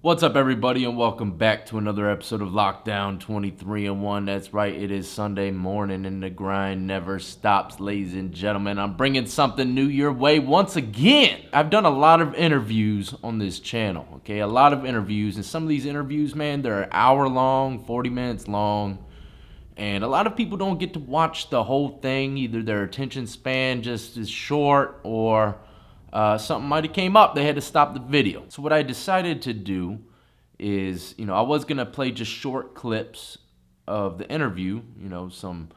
What's up, everybody, and welcome back to another episode of Lockdown 23 and 1. That's right, it is Sunday morning, and the grind never stops, ladies and gentlemen. I'm bringing something new your way once again. I've done a lot of interviews on this channel, okay? A lot of interviews, and some of these interviews, man, they're an hour long, 40 minutes long. And a lot of people don't get to watch the whole thing. Either their attention span just is short or something might have came up. They had to stop the video. So what I decided to do is, I was going to play just short clips of the interview, some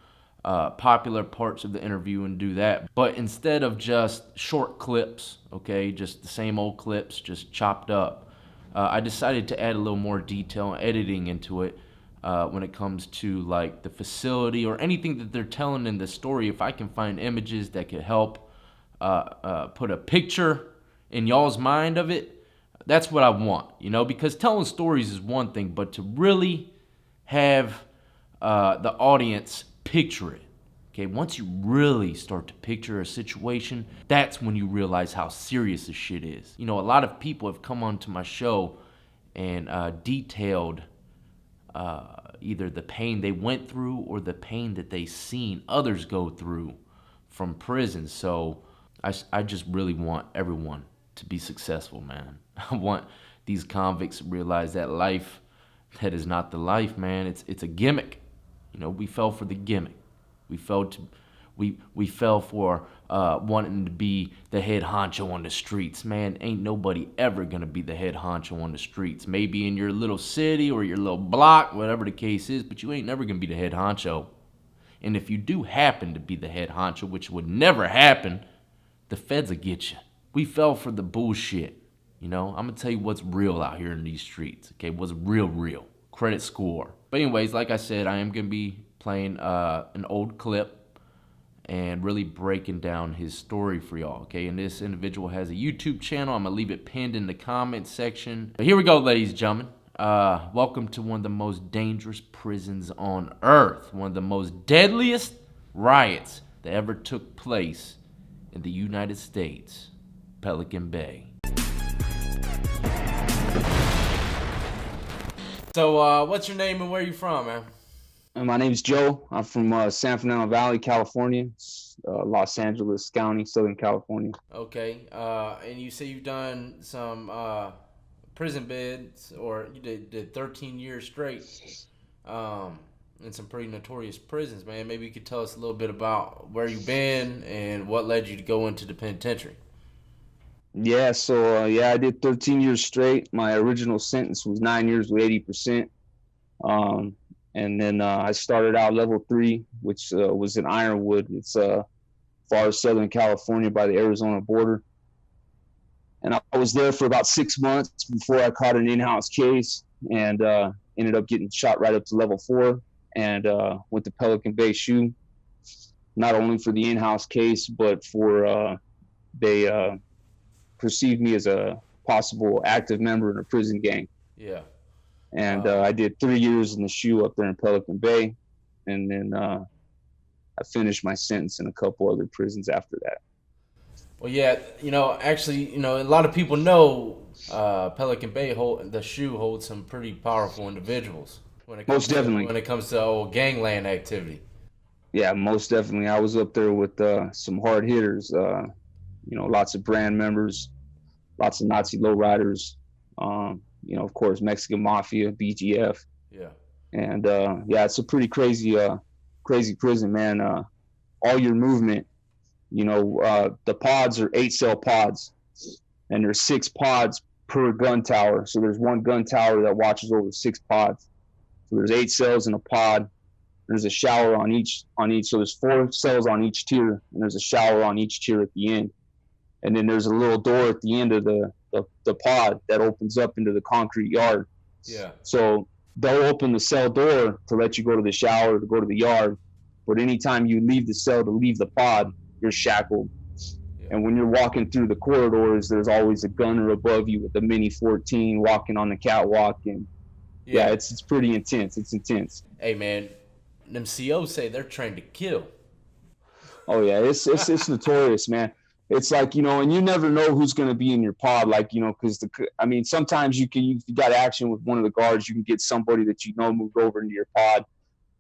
popular parts of the interview and do that. But instead of just short clips, okay, just the same old clips, just chopped up, I decided to add a little more detail and editing into it. When it comes to like the facility or anything that they're telling in the story, if I can find images that could help put a picture in y'all's mind of it, that's what I want, because telling stories is one thing, but to really have the audience picture it. Okay, once you really start to picture a situation, that's when you realize how serious this shit is. A lot of people have come onto my show and detailed either the pain they went through or the pain that they seen others go through from prison. So I just really want everyone to be successful, man. I want these convicts to realize that life, that is not the life, man. It's a gimmick. We fell for the gimmick. We fell for wanting to be the head honcho on the streets. Man, ain't nobody ever gonna be the head honcho on the streets. Maybe in your little city or your little block, whatever the case is, but you ain't never gonna be the head honcho. And if you do happen to be the head honcho, which would never happen, the feds will get you. We fell for the bullshit. I'm gonna tell you what's real out here in these streets. Okay, what's real. Credit score. But anyways, like I said, I am gonna be playing an old clip and really breaking down his story for y'all, okay? And this individual has a YouTube channel. I'm gonna leave it pinned in the comment section. But here we go, ladies and gentlemen. Welcome to one of the most dangerous prisons on earth, one of the most deadliest riots that ever took place in the United States, Pelican Bay. So, what's your name and where you from, man? My name's Joe. I'm from San Fernando Valley, California, Los Angeles County, Southern California. Okay, and you say you've done some prison bids, or you did 13 years straight in some pretty notorious prisons, man. Maybe you could tell us a little bit about where you've been and what led you to go into the penitentiary. I did 13 years straight. My original sentence was 9 years with 80%. Um, and then I started out level 3, which was in Ironwood. It's far as Southern California by the Arizona border. And I was there for about 6 months before I caught an in-house case and ended up getting shot right up to level 4 and went to Pelican Bay SHU, not only for the in-house case, but for they perceived me as a possible active member in a prison gang. Yeah. And I did 3 years in the SHU up there in Pelican Bay. And then I finished my sentence in a couple other prisons after that. Well, yeah, actually, a lot of people know Pelican Bay the SHU holds some pretty powerful individuals Most definitely. when it comes to old gangland activity. Yeah, most definitely. I was up there with some hard hitters, lots of brand members, lots of Nazi lowriders, of course, Mexican Mafia, BGF. Yeah. And it's a pretty crazy prison, man. All your movement, the pods are 8-cell pods, and there's 6 pods per gun tower. So there's one gun tower that watches over 6 pods. So there's 8 cells in a pod. There's a shower on each. So there's 4 cells on each tier, and there's a shower on each tier at the end. And then there's a little door at the end of the pod that opens up into the concrete yard. Yeah. So they'll open the cell door to let you go to the shower, to go to the yard. But anytime you leave the cell to leave the pod, you're shackled. Yeah. And when you're walking through the corridors, there's always a gunner above you with a Mini 14 walking on the catwalk. And it's pretty intense. It's intense. Hey, man, them COs say they're trained to kill. Oh, yeah. It's notorious, man. it's like, and you never know who's going to be in your pod. Like, because sometimes you got action with one of the guards, you can get somebody that moved over into your pod,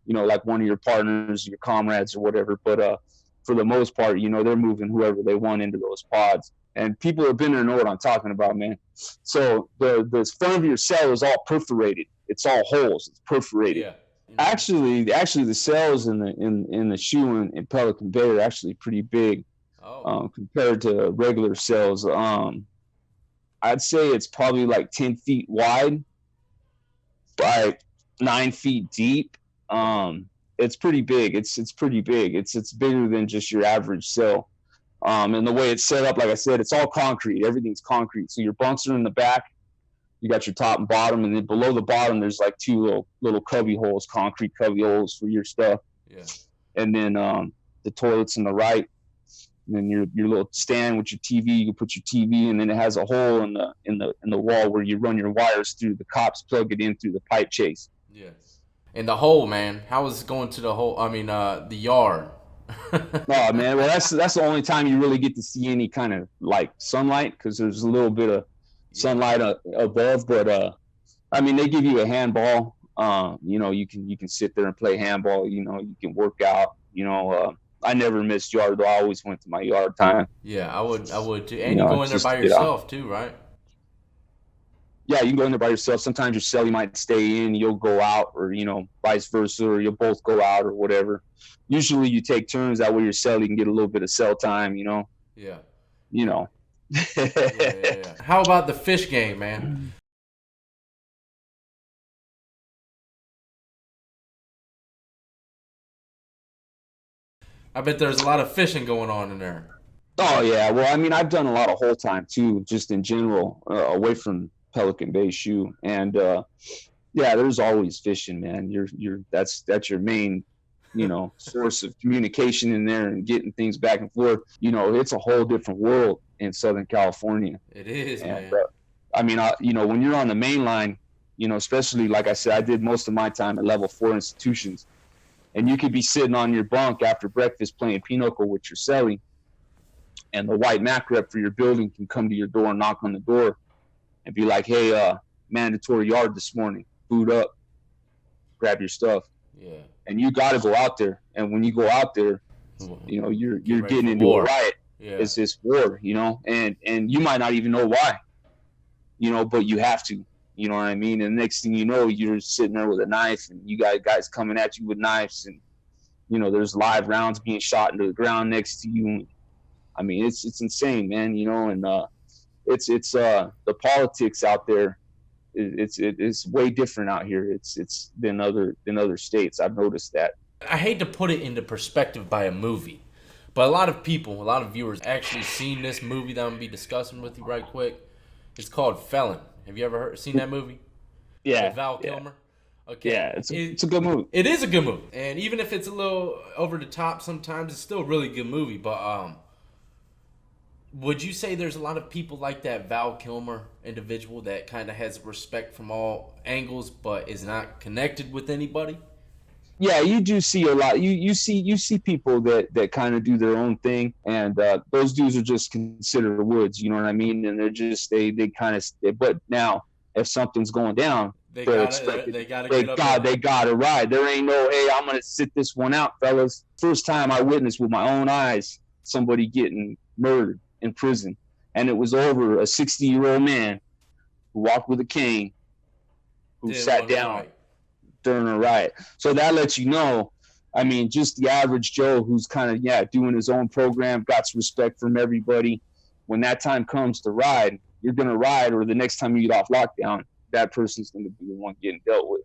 like one of your partners, your comrades or whatever. But for the most part, they're moving whoever they want into those pods. And people who have been there know what I'm talking about, man. So the front of your cell is all perforated. It's all holes. It's perforated. Yeah. Actually, the cells in the shoe in Pelican Bay are actually pretty big. Compared to regular cells. I'd say it's probably like 10 feet wide by 9 feet deep. It's pretty big. It's pretty big. It's bigger than just your average cell. And the way it's set up, like I said, it's all concrete. Everything's concrete. So your bunks are in the back. You got your top and bottom, and then below the bottom, there's like two little cubby holes, concrete cubby holes for your stuff. Yeah. And then the toilet's in the right. And then your little stand with your TV, you can put your TV, and then it has a hole in the wall where you run your wires through. The cops plug it in through the pipe chase. Yeah. And the hole, man, how is it going to the hole? I mean, the yard. Oh man, well that's the only time you really get to see any kind of like sunlight, because there's a little bit of sunlight above. But they give you a handball. You can sit there and play handball. You can work out. I never missed yard, though. I always went to my yard time. Yeah, I would too. And you go in there by yourself too, right? Yeah, you can go in there by yourself. Sometimes your cell, you might stay in, you'll go out, or vice versa, or you'll both go out or whatever. Usually you take turns. That way your cell, you can get a little bit of cell time. Yeah. Yeah. How about the fish game, man? I bet there's a lot of fishing going on in there. Oh yeah, well, I've done a lot of hole time too, just in general, away from Pelican Bay shoe, and yeah, there's always fishing, man. That's your main, source of communication in there and getting things back and forth. It's a whole different world in Southern California. It is, and, man. When you're on the main line, especially like I said, I did most of my time at level 4 institutions. And you could be sitting on your bunk after breakfast playing pinochle with your cellie, and the white Mac rep for your building can come to your door and knock on the door and be like, hey, mandatory yard this morning, boot up, grab your stuff. Yeah. And you got to go out there. And when you go out there, you're getting into a riot. Yeah. It's this war, and you might not even know why, but you have to. You know what I mean? And the next thing you know, you're sitting there with a knife, and you got guys coming at you with knives, and there's live rounds being shot into the ground next to you. It's insane, man. And it's the politics out there. It's way different out here. It's than other states. I've noticed that. I hate to put it into perspective by a movie, but a lot of viewers actually seen this movie that I'm gonna be discussing with you right quick. It's called Felon. Have you ever seen that movie? Yeah. With Val Kilmer? Okay. Yeah, it's a good movie. It is a good movie. And even if it's a little over the top sometimes, it's still a really good movie. But would you say there's a lot of people like that Val Kilmer individual that kind of has respect from all angles but is not connected with anybody? Yeah, you do see a lot. You see people that kind of do their own thing, and those dudes are just considered woods. You know what I mean? And they're just they kind of. But now, if something's going down, they gotta ride. There ain't no, hey, I'm gonna sit this one out, fellas. First time I witnessed with my own eyes somebody getting murdered in prison, and it was over a 60-year-old man who walked with a cane, who sat down during a riot. So that lets you know, just the average Joe who's kind of, doing his own program, got some respect from everybody. When that time comes to ride, you're going to ride, or the next time you get off lockdown, that person's going to be the one getting dealt with.